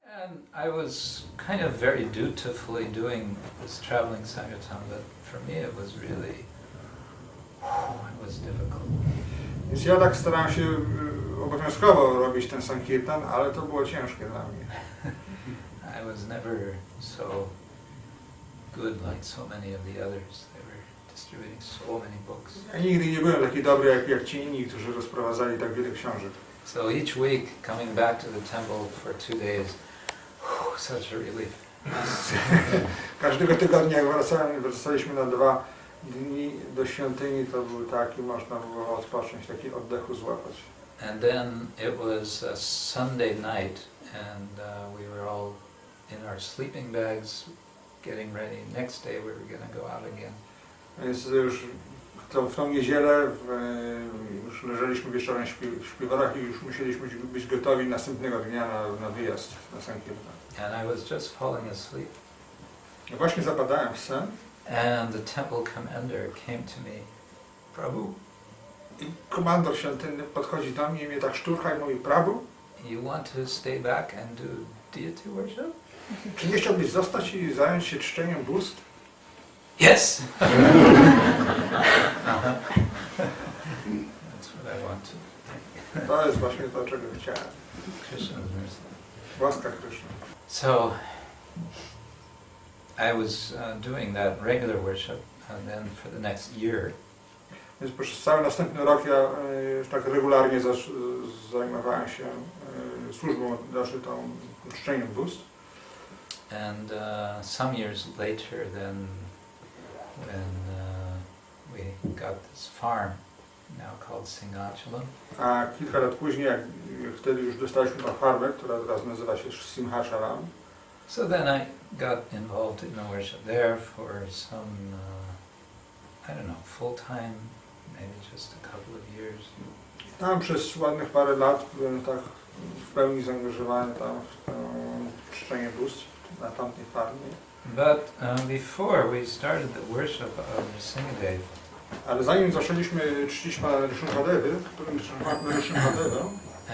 And I was kind of very dutifully doing this traveling Sankirtan, but for me it was really, it was difficult. Więc ja tak starałem się obowiązkowo robić ten Sankirtan, ale to było ciężkie dla mnie. I was never so good like so many of the others. They were distributing so many books. Ja nigdy nie byłem taki dobry jak ci inni, którzy rozprowadzali tak wiele książek. So each week coming back to the temple for 2 days, such a relief. Każdego tygodnia jak wracaliśmy na 2 dni do świątyni, to był taki, można było odpocząć, taki oddechu złapać. And then it was a Sunday night and we were all in our sleeping bags getting ready. Next day we were going to go out again. Więc już w tą niedzielę już leżeliśmy wieczorem w śpiworach i już musieliśmy być gotowi następnego dnia na wyjazd na Sankirtan. And I was just falling asleep. Ja właśnie zapadałem w sen. And the temple commander came to me, Prabhu. I komandor świątynny podchodzi do mnie i mnie tak szturcha i mówi, Prabhu, you want to stay back and do deity worship? Czy nie chciałbyś zostać i zająć się czczeniem bóstw? Yes! That's what I want to. To jest właśnie to, czego chciałem. Krishna's mercy. Łaska Kryszny. So, I was doing that regular worship, and then for the next year, Więc przez cały następny rok ja tak regularnie zajmowałem się służbą, znaczy tą czczeniem bóstw. and some years later then, when we got this farm, now called Singhachalam, A kilka lat później, jak wtedy już dostaliśmy tą farmę, która teraz nazywa się Simhachalam. so then I got involved in the worship there for some, I don't know, full-time, maybe just a couple of years. Tam przez ładnych parę lat byłem tak w pełni zaangażowany tam w to czczenie bóstw na tamtej farmie. But before we started the worship of Nrsimhadev, Ale zanim zaczęliśmy czcić Pana Nrsimhadevę,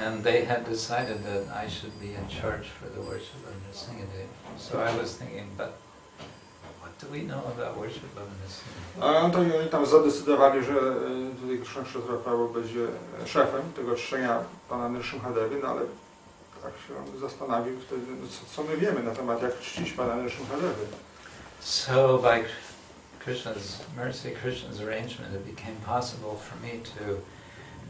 and they had decided that I should be in charge for the worship of Nrsimhadev, so I was thinking, but what do we know about worship of Nrsimhadev? a oni tam zadecydowali, że tutaj Krishna Kshetra Prabhu będzie szefem tego czczenia Pana Nrsimhadevy, no ale tak się on zastanowił wtedy, no co my wiemy na temat, jak czcić Pana Nrsimhadevy. So by Krishna's mercy, Krishna's arrangement, it became possible for me to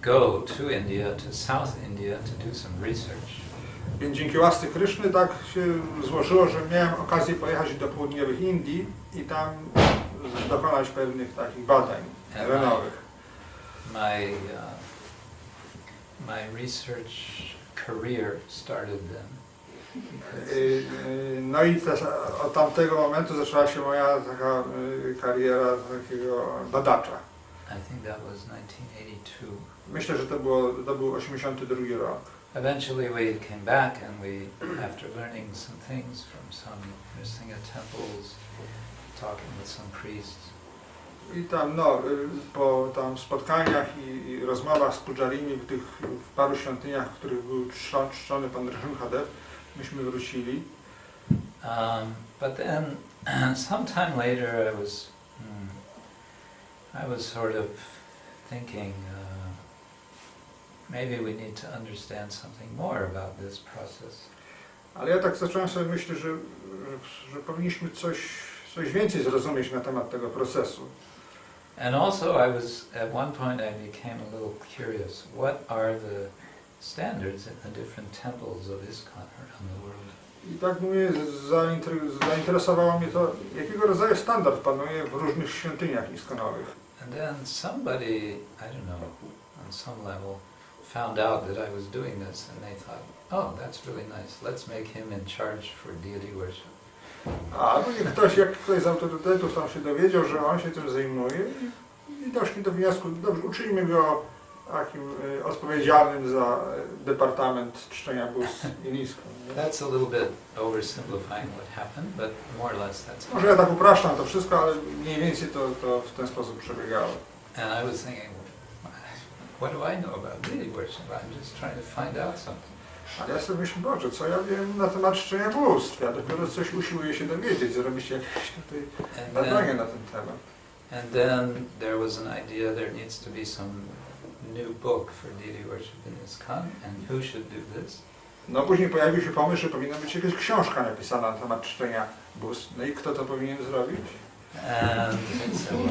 go to India, to South India, to do some research. Więc dzięki łasce Kryszny tak się złożyło, że miałem okazję pojechać do południowych Indii i tam dokonać pewnych takich badań terenowych. My research career started then. No i od tamtego momentu zaczęła się moja taka kariera takiego badacza. I think that was 1982. Myślę, że to był 82 rok. Eventually we came back and we, after learning some things from some Nrsimha temples, talking with some priests. I tam, po tam spotkaniach i rozmowach z pujarimi w paru świątyniach, w których był czczony Pan Nrsimhadev, myśmy wrócili. But then, sometime later, I was sort of thinking, maybe we need to understand something more about this process. Ale ja tak zacząłem sobie myśleć, że powinniśmy coś więcej zrozumieć na temat tego procesu. And also, at one point I became a little curious. What are the standards in the different temples of ISKCON around the world? I tak mnie zainteresowało mnie to, jakiego rodzaju standard panuje w różnych świątyniach iskonowych. And then somebody, I don't know, on some level, found out that I was doing this, and they thought, oh, that's really nice. Let's make him in charge for deity worship. Albo ktoś z autorytetów tam się dowiedział, że on się tym zajmuje i doszli do wniosku, dobrze, uczyńmy go takim odpowiedzialnym za departament czczenia bóstw i nisko. That's a little bit oversimplifying what happened, but more or less that's it. Może ja tak upraszczam to wszystko, ale mniej więcej to w ten sposób przebiegało. And I was thinking, what do I know about deity worship? I'm just trying to find out something. Ale ja sobie myślę, Boże, co ja wiem na temat czczenia bóstw? Ja dopiero coś usiłuję się dowiedzieć, zrobić jakieś tutaj badania na ten temat. And then there was an idea there needs to be some new book for deity worship in ISKCON, and who should do this? No później pojawił się pomysł, że powinna być jakaś książka napisana na temat czczenia bóstw. No i kto to powinien zrobić? And I said, well,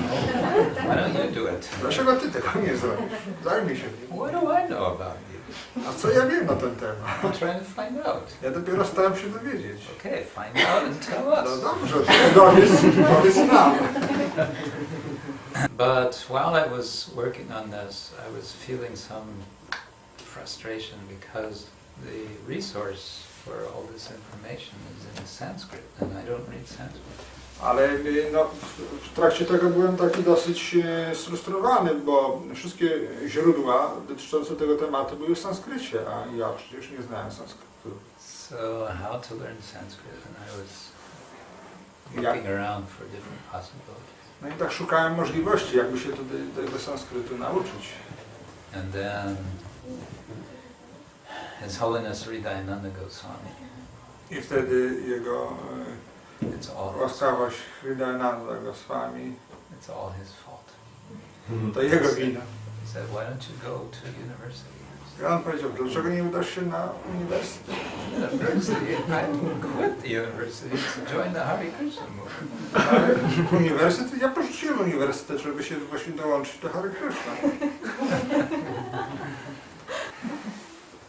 why don't you do it? Dlaczego ty tego nie zrobisz? Zajmij się tym. What do I know about you? A co ja wiem na ten temat? I'm trying to find out. Ja dopiero staram się dowiedzieć. Okay, find out and tell us. No dobrze, dowiedz nam. But while I was working on this, I was feeling some frustration because the resource for all this information is in Sanskrit, and I don't read Sanskrit. Ale no, w trakcie tego byłem taki dosyć sfrustrowany, bo wszystkie źródła dotyczące tego tematu były w sanskrycie, a ja przecież nie znałem sanskrytu. So how to learn Sanskrit, and I was looking around for different possibilities. No i tak szukałem możliwości, jakby się tego sanskrytu nauczyć. And then His Holiness Hridayananda Goswami. I wtedy jego łaskawość Hridayananda Goswami. It's all his fault. To jego wina. He said, why don't you go to university? I on powiedział, dlaczego nie udasz się na uniwersytet? University? I quit the university to join the Hare Krishna movement. Uniwersytet? Ja porzuciłem uniwersytet, żeby się właśnie dołączyć do Hare Krishna.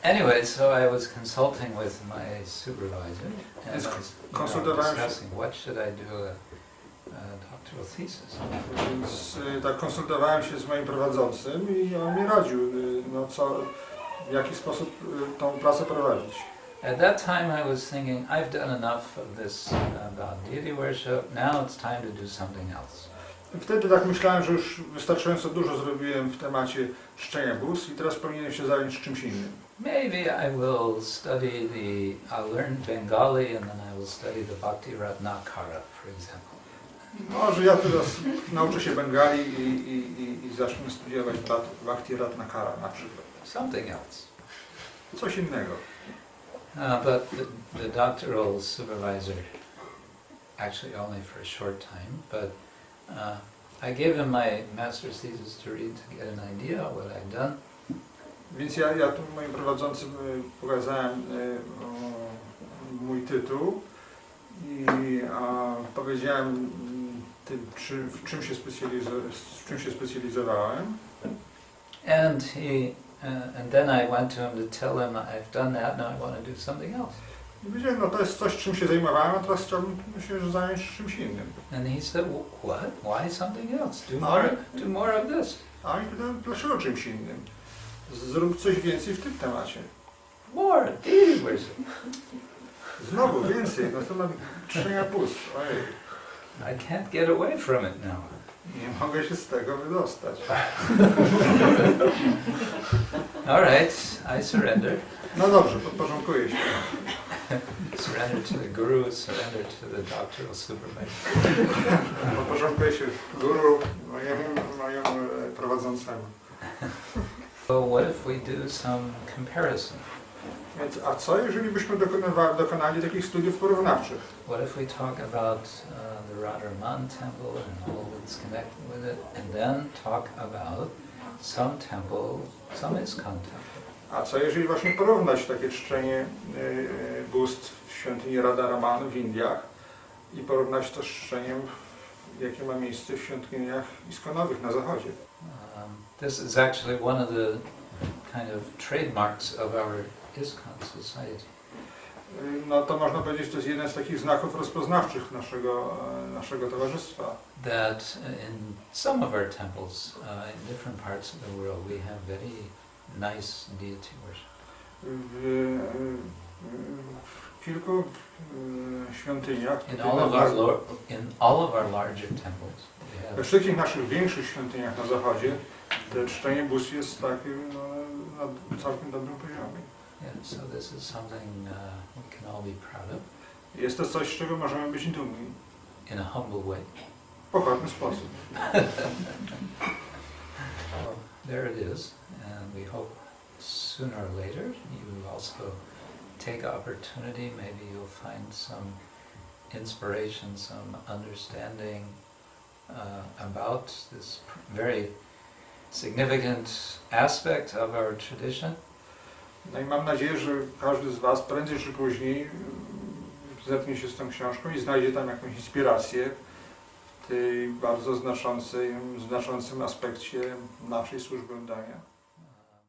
Anyway, so I was consulting with my supervisor, and I was discussing what should I do a doctoral thesis. Więc tak konsultowałem się z moim prowadzącym i on mi radził, no w jaki sposób tą pracę prowadzić. At that time I was thinking, I've done enough of this about deity worship, now it's time to do something else. Wtedy tak myślałem, że już wystarczająco dużo zrobiłem w temacie czczenia bóstw i teraz powinienem się zająć czymś innym. Maybe I will study I'll learn Bengali and then I will study the Bhakti Ratnakara, for example. Może ja teraz nauczę się Bengali i zacznę studiować Bhakti Ratnakara na przykład. Something else. Coś innego. But the doctoral supervisor, actually only for a short time, but I gave him my master's thesis to read to get an idea of what I'd done. Więc ja tu moim prowadzącym pokazałem mój tytuł i powiedziałem tym, w czym się specjalizowałem. And then I went to him to tell him I've done that, now I want to do something else. I powiedziałem, no to jest coś, czym się zajmowałem, a teraz chciałbym się zająć czymś innym. And he said, what? Why something else? Do more of this. A i pytałem, dlaczego czymś innym? Zrób coś więcej w tym temacie. More, deity worship. Znowu więcej, na temat czczenia bóstw. I can't get away from it now. Nie mogę się z tego wydostać. All right, I surrender. No dobrze, podporządkuję się. Surrender to the guru, surrender to the doctoral supervisor. Podporządkuję się guru, mojemu prowadzącemu. So what if we do some comparison? Więc, a co jeżeli byśmy dokonali takich studiów porównawczych? What if we talk about the Radharaman temple and all that's connected with it, and then talk about some temple, some ISKCON temple? A co jeżeli właśnie porównać takie czczenie bóstw w świątyni Radharamanu w Indiach i porównać to z czczeniem, jakie ma miejsce w świątyniach iskonowych na zachodzie? This is actually one of the kind of trademarks of our ISKCON society. No to można powiedzieć, to jest jeden z takich znaków rozpoznawczych naszego towarzystwa. That in some of our temples, in different parts of the world, we have very nice deity worship. W kilku świątyniach, in all of our larger temples, we wszystkich naszych większych świątyniach na zachodzie, to czczenie bóstw jest takim na całkiem dobrym poziomie. Yeah, so this is something we can all be proud of. Jest to coś, z czego możemy być dumni. In a humble way. W pokorny sposób. Well, there it is, and we hope sooner or later you also take opportunity, maybe you'll find some inspiration, some understanding about this very significant aspect of our tradition. No i mam nadzieję, że każdy z Was prędzej czy później zetknie się z tą książką i znajdzie tam jakąś inspirację w tej bardzo znaczącym aspekcie naszej służby oddania.